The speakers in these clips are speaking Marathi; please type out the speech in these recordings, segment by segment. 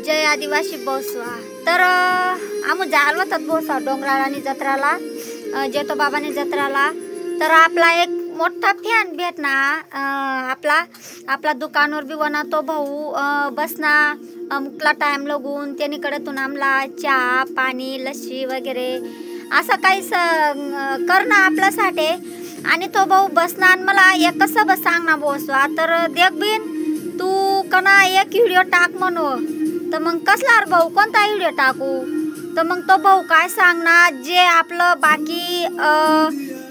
जय आदिवासी बोसवा। तर आम्ही जायला होतात बोसा डोंगराळानी जत्राला, जेतो बाबानी जत्राला। तर आपला एक मोठा फॅन भेटना, आपला दुकानवर बी वना तो भाऊ बसना मुकला टाइम लागून त्यानीकडेतून आमला चहा पाणी लस्सी वगैरे असं काही करणं आपल्यासाठी। आणि तो भाऊ बसना आणि मला एक कसं सांग ना बोसवा, तर देख बिन तू कना एक व्हिडिओ टाक म्हणू। तर मग कसला भाऊ कोणता व्हिडिओ टाकू? तर मग तो भाऊ काय सांगणार, जे आपलं बाकी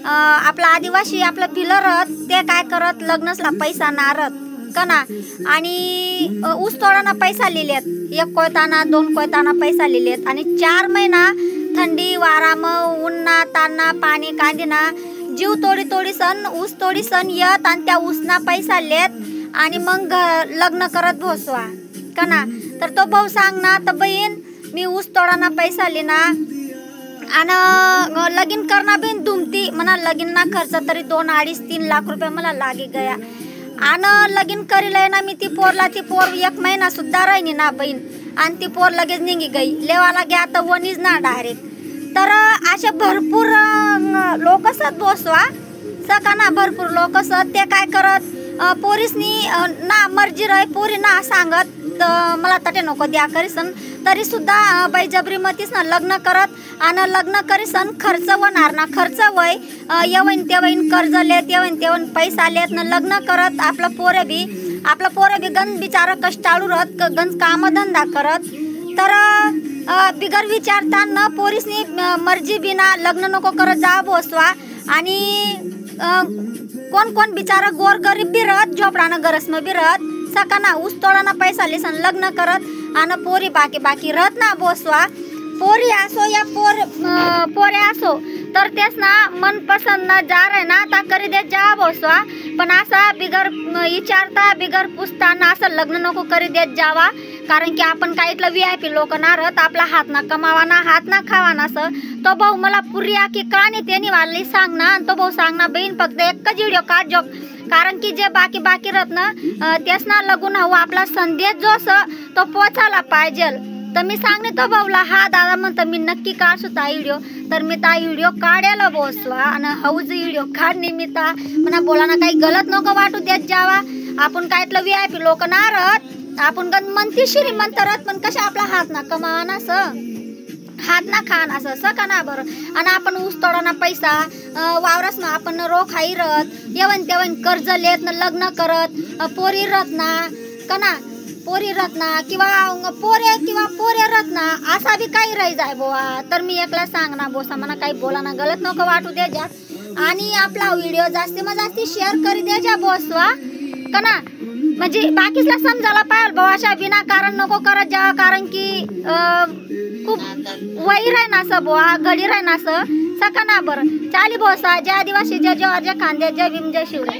आपला आदिवासी आपलं पिलरत ते काय करत लग्नसला पैसा नारत कना, आणि ऊस तोडाना पैसा लिहिलेत, 1 कोयताना 2 कोयताना पैसा लिहिलेत। आणि 4 महिना थंडी वाराम उन्हा ताना पाणी कांदिना जीव तोडी सण ऊस तोडी सण येत आणि त्या ऊसना पैसा लेत आणि मग लग्न करत भोसवा कना। तर तो भाऊ सांग ना, तर बहीण मी ऊस तोडाना पैसा लिना आणि लगीन करना बिन दुमती म्हणा, लगीन ना खर्च तरी 2, 2.5, 3 लाख रुपये मला लागी गया। आणि लगीन करीलय ना मी ती पोर 1 महिना सुद्धा राहिनी ना बहीण, आणि ती पोर लगेच निघी गई लेवाला घ्या तर वनीच ना डायरेक्ट। तर असे भरपूर लोक असत बोसवा सकाना, भरपूर लोक असत ते काय करत पोरीसनी ना मर्जी रही पोरी ना सांगत मला तटे नको द्या करीसन, तरी सुद्धा बैजबरीमतीस ना लग्न करत आणि लग्न करीसन खर्च होणार ना, खर्च वय येवईन तेवईन कर्ज लेत येवईन तेवईन पैसा लेत ना लग्न करत। आपलं पोरे बी गंज बिचारा कष्टाळू राहत, गंज कामधंदा करत। तर बिगर विचारता न पोरीसनी मर्जी बिना लग्न नको करत जा बोसवा। आणि कोण बिचारा गोर गरीब बी राहत, झोपडानं गरसनं बी राहत सकाना ऊस तोडाना पैसा लिसन लग्न करत आणि पोरी बाकी राहत ना बोसवा। पोरी असो या पोरे असो तर तेच ना मनपसंद ना जा रे ना ता करी दे जा बोसवा। पण असा बिगर विचारता बिगर पुसता ना असं लग्न नको करी देत जावा, कारण की आपण काय इथलं VIP लोक ना राहत, आपला हात ना कमावा ना हात ना खावा ना असं। तो भाऊ मला पुर्या की का नाही त्यांनी वाढली सांग ना, तो भाऊ सांग ना बहीण फक्त एकच व्हिडिओ काढ जो, कारण की जे बाकी राहत ना तेच ना लगून हवं आपला संदेश जो तो पोचायला पाहिजे। तर मी सांगणे तो भाऊला, हा दादा म्हणतो मी नक्की काढसू ता व्हिडिओ, तर मी ता व्हिडिओ काढायला बोसवा आणि हौज व्हिडिओ काढणे मी ता म्हणा बोलाना काही गलत नको वाटू देत जावा। आपण काय इथलं VIP लोक ना राहत, आपण गण म्हणती श्रीमंत राहत पण कशा आपला हात ना कमावा ना हात ना खान असं सकाना बरं। आणि आपण ऊस तोडाना पैसा वावरस ना आपण रोखाई रत येवन तेवन कर्ज लेत ना लग्न करत पोरी रत ना कना, पोरी रत ना किंवा पोरे रत ना असा बी काही राही जाय बोवा। तर मी एकला सांग ना बोसा म्हणा काही बोला ना गलत नको वाटू दे जा, आणि आपला व्हिडिओ जास्ती शेअर करी दे जा बोसवा कना, म्हणजे बाकीसला समजायला पाहिजे भाऊ अशा विनाकारण नको करत जा, कारण की खूप वही राही ना असं बुवा घडी राही ना असं सकाना बरं। चाली बोसा जय आदिवासी जय जवाहर जय खांदे जय भीम जय शिवराय।